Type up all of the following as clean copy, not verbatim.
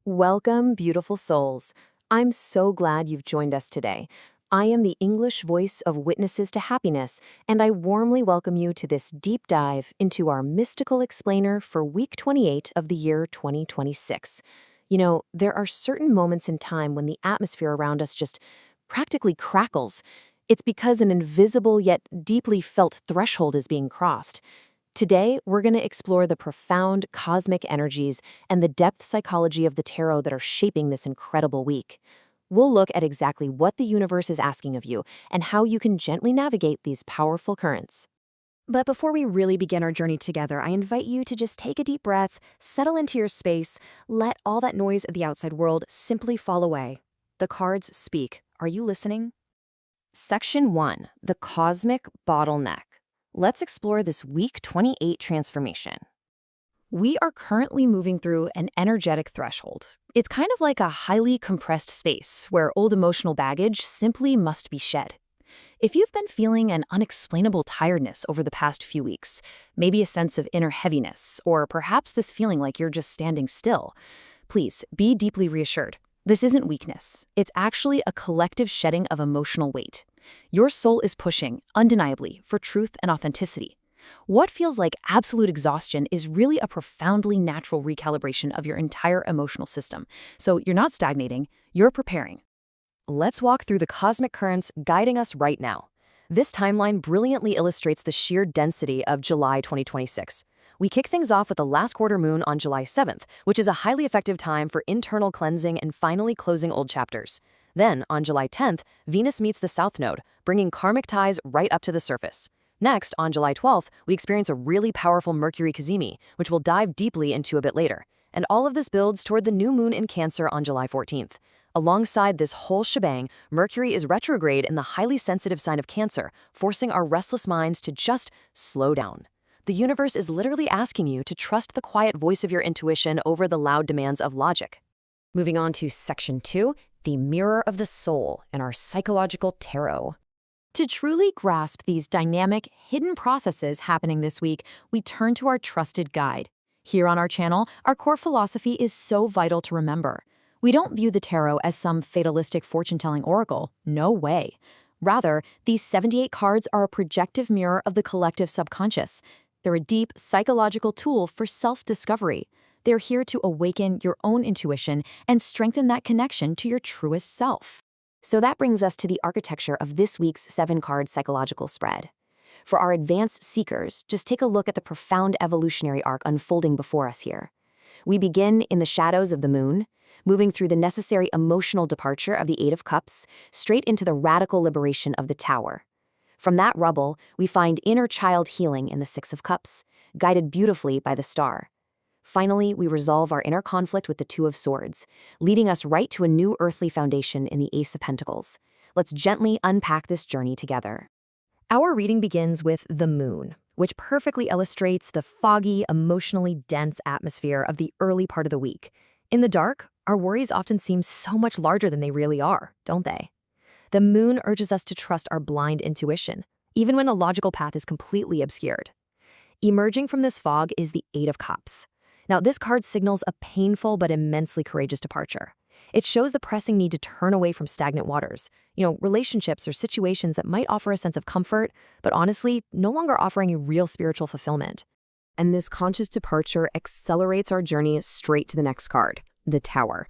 Welcome, beautiful souls. I'm so glad you've joined us today. I am the English voice of Witnesses to Happiness, and I warmly welcome you to this deep dive into our mystical explainer for week 28 of the year 2026. There are certain moments in time when the atmosphere around us just practically crackles. It's because an invisible yet deeply felt threshold is being crossed. Today, we're going to explore the profound cosmic energies and the depth psychology of the tarot that are shaping this incredible week. We'll look at exactly what the universe is asking of you and how you can gently navigate these powerful currents. But before we really begin our journey together, I invite you to just take a deep breath, settle into your space, let all that noise of the outside world simply fall away. The cards speak. Are you listening? Section 1. The Cosmic Bottleneck. Let's explore this week 28 transformation. We are currently moving through an energetic threshold. It's kind of like a highly compressed space where old emotional baggage simply must be shed. If you've been feeling an unexplainable tiredness over the past few weeks, maybe a sense of inner heaviness, or perhaps this feeling like you're just standing still, please be deeply reassured. This isn't weakness. It's actually a collective shedding of emotional weight. Your soul is pushing, undeniably, for truth and authenticity. What feels like absolute exhaustion is really a profoundly natural recalibration of your entire emotional system. So you're not stagnating, you're preparing. Let's walk through the cosmic currents guiding us right now. This timeline brilliantly illustrates the sheer density of July 2026. We kick things off with the last quarter moon on July 7th, which is a highly effective time for internal cleansing and finally closing old chapters. Then, on July 10th, Venus meets the South Node, bringing karmic ties right up to the surface. Next, on July 12th, we experience a really powerful Mercury cazimi, which we'll dive deeply into a bit later. And all of this builds toward the new moon in Cancer on July 14th. Alongside this whole shebang, Mercury is retrograde in the highly sensitive sign of Cancer, forcing our restless minds to just slow down. The universe is literally asking you to trust the quiet voice of your intuition over the loud demands of logic. Moving on to Section 2, the Mirror of the Soul and our Psychological Tarot. To truly grasp these dynamic, hidden processes happening this week, we turn to our trusted guide. Here on our channel, our core philosophy is so vital to remember. We don't view the tarot as some fatalistic fortune-telling oracle. No way. Rather, these 78 cards are a projective mirror of the collective subconscious. They're a deep, psychological tool for self-discovery. They're here to awaken your own intuition and strengthen that connection to your truest self. So that brings us to the architecture of this week's 7-card psychological spread. For our advanced seekers, just take a look at the profound evolutionary arc unfolding before us here. We begin in the shadows of the moon, moving through the necessary emotional departure of the 8 of Cups, straight into the radical liberation of the Tower. From that rubble, we find inner child healing in the 6 of Cups, guided beautifully by the star. Finally, we resolve our inner conflict with the 2 of Swords, leading us right to a new earthly foundation in the Ace of Pentacles. Let's gently unpack this journey together. Our reading begins with the moon, which perfectly illustrates the foggy, emotionally dense atmosphere of the early part of the week. In the dark, our worries often seem so much larger than they really are, don't they? The moon urges us to trust our blind intuition, even when a logical path is completely obscured. Emerging from this fog is the 8 of Cups. Now, this card signals a painful but immensely courageous departure. It shows the pressing need to turn away from stagnant waters, relationships or situations that might offer a sense of comfort, but honestly, no longer offering a real spiritual fulfillment. And this conscious departure accelerates our journey straight to the next card, the Tower.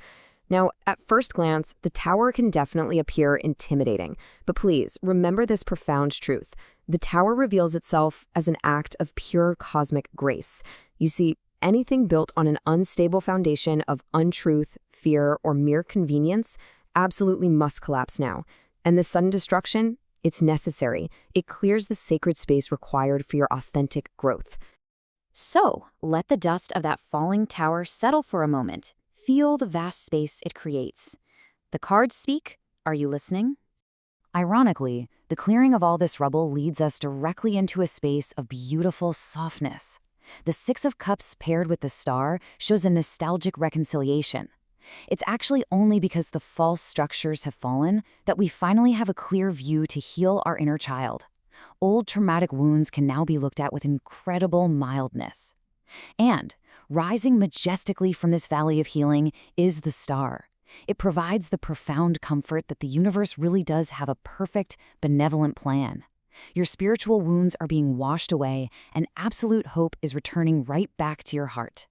Now, at first glance, the Tower can definitely appear intimidating, but please remember this profound truth. The Tower reveals itself as an act of pure cosmic grace. You see, anything built on an unstable foundation of untruth, fear, or mere convenience absolutely must collapse now. And this sudden destruction, it's necessary. It clears the sacred space required for your authentic growth. So, let the dust of that falling tower settle for a moment. Feel the vast space it creates. The cards speak. Are you listening? Ironically, the clearing of all this rubble leads us directly into a space of beautiful softness. The 6 of Cups paired with the star shows a nostalgic reconciliation. It's actually only because the false structures have fallen that we finally have a clear view to heal our inner child. Old traumatic wounds can now be looked at with incredible mildness. And Rising majestically from this valley of healing is the star. It provides the profound comfort that the universe really does have a perfect, benevolent plan. Your spiritual wounds are being washed away, and absolute hope is returning right back to your heart.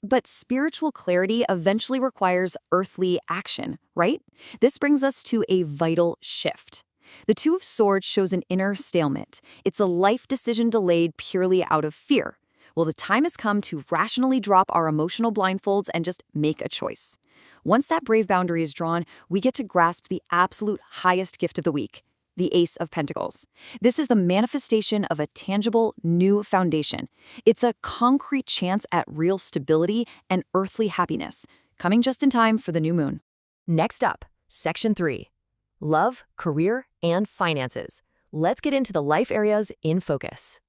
But spiritual clarity eventually requires earthly action, right? This brings us to a vital shift. The Two of Swords shows an inner stalemate. It's a life decision delayed purely out of fear. Well, the time has come to rationally drop our emotional blindfolds and just make a choice. Once that brave boundary is drawn, we get to grasp the absolute highest gift of the week, the Ace of Pentacles. This is the manifestation of a tangible, new foundation. It's a concrete chance at real stability and earthly happiness, coming just in time for the new moon. Next up, Section 3. Love, career, and finances. Let's get into the life areas in focus.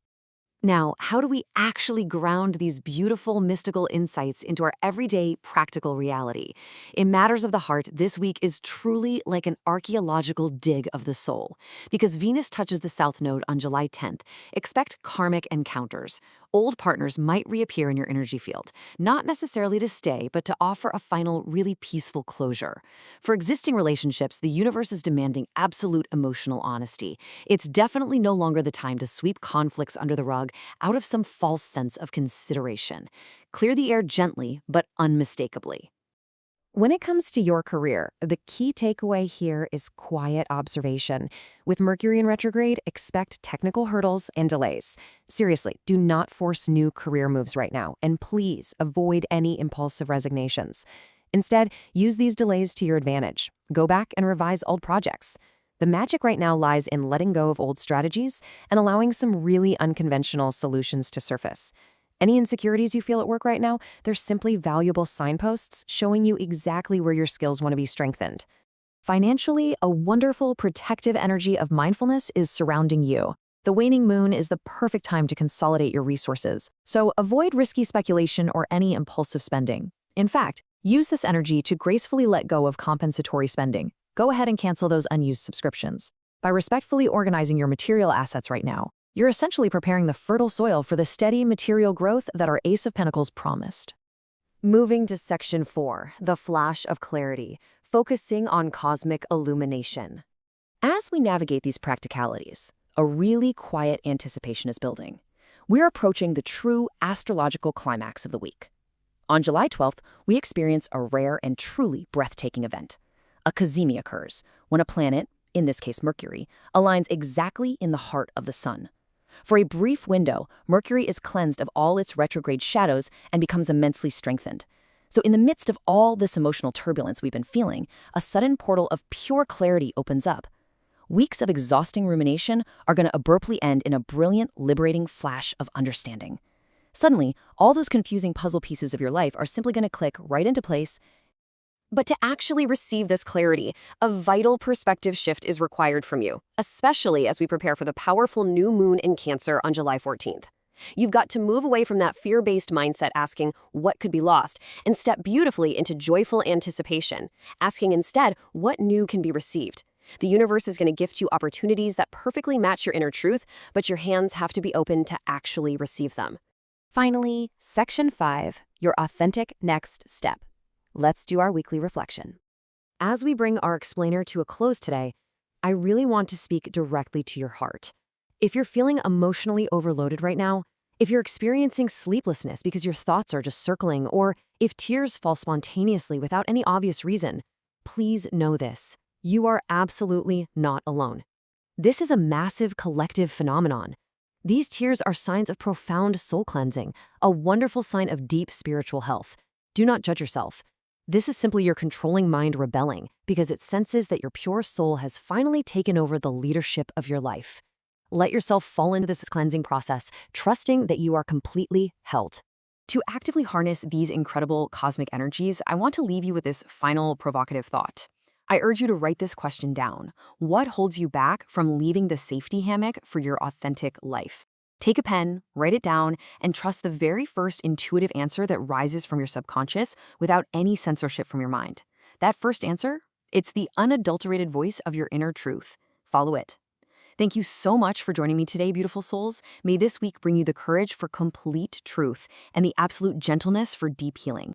Now, how do we actually ground these beautiful mystical insights into our everyday practical reality? In matters of the heart, this week is truly like an archaeological dig of the soul. Because Venus touches the South Node on July 10th, expect karmic encounters. Old partners might reappear in your energy field, not necessarily to stay, but to offer a final, really peaceful closure. For existing relationships, the universe is demanding absolute emotional honesty. It's definitely no longer the time to sweep conflicts under the rug out of some false sense of consideration. Clear the air gently, but unmistakably. When it comes to your career, the key takeaway here is quiet observation. With Mercury in retrograde, expect technical hurdles and delays. Seriously, do not force new career moves right now, and please avoid any impulsive resignations. Instead, use these delays to your advantage. Go back and revise old projects. The magic right now lies in letting go of old strategies and allowing some really unconventional solutions to surface. Any insecurities you feel at work right now, they're simply valuable signposts showing you exactly where your skills want to be strengthened. Financially, a wonderful protective energy of mindfulness is surrounding you. The waning moon is the perfect time to consolidate your resources, so avoid risky speculation or any impulsive spending. In fact, use this energy to gracefully let go of compensatory spending. Go ahead and cancel those unused subscriptions. By respectfully organizing your material assets right now, you're essentially preparing the fertile soil for the steady material growth that our Ace of Pentacles promised. Moving to Section 4, the flash of clarity, focusing on cosmic illumination. As we navigate these practicalities, a really quiet anticipation is building. We're approaching the true astrological climax of the week. On July 12th, we experience a rare and truly breathtaking event. A cazimi occurs when a planet, in this case Mercury, aligns exactly in the heart of the sun. For a brief window, Mercury is cleansed of all its retrograde shadows and becomes immensely strengthened. So in the midst of all this emotional turbulence we've been feeling, a sudden portal of pure clarity opens up. Weeks of exhausting rumination are going to abruptly end in a brilliant, liberating flash of understanding. Suddenly, all those confusing puzzle pieces of your life are simply going to click right into place. But to actually receive this clarity, a vital perspective shift is required from you, especially as we prepare for the powerful new moon in Cancer on July 14th. You've got to move away from that fear-based mindset asking, what could be lost, and step beautifully into joyful anticipation, asking instead, what new can be received. The universe is going to gift you opportunities that perfectly match your inner truth, but your hands have to be open to actually receive them. Finally, Section 5, your authentic next step. Let's do our weekly reflection. As we bring our explainer to a close today, I really want to speak directly to your heart. If you're feeling emotionally overloaded right now, if you're experiencing sleeplessness because your thoughts are just circling, or if tears fall spontaneously without any obvious reason, please know this. You are absolutely not alone. This is a massive collective phenomenon. These tears are signs of profound soul cleansing, a wonderful sign of deep spiritual health. Do not judge yourself. This is simply your controlling mind rebelling because it senses that your pure soul has finally taken over the leadership of your life. Let yourself fall into this cleansing process, trusting that you are completely held. To actively harness these incredible cosmic energies, I want to leave you with this final provocative thought. I urge you to write this question down. What holds you back from leaving the safety hammock for your authentic life? Take a pen, write it down, and trust the very first intuitive answer that rises from your subconscious without any censorship from your mind. That first answer? It's the unadulterated voice of your inner truth. Follow it. Thank you so much for joining me today, beautiful souls. May this week bring you the courage for complete truth and the absolute gentleness for deep healing.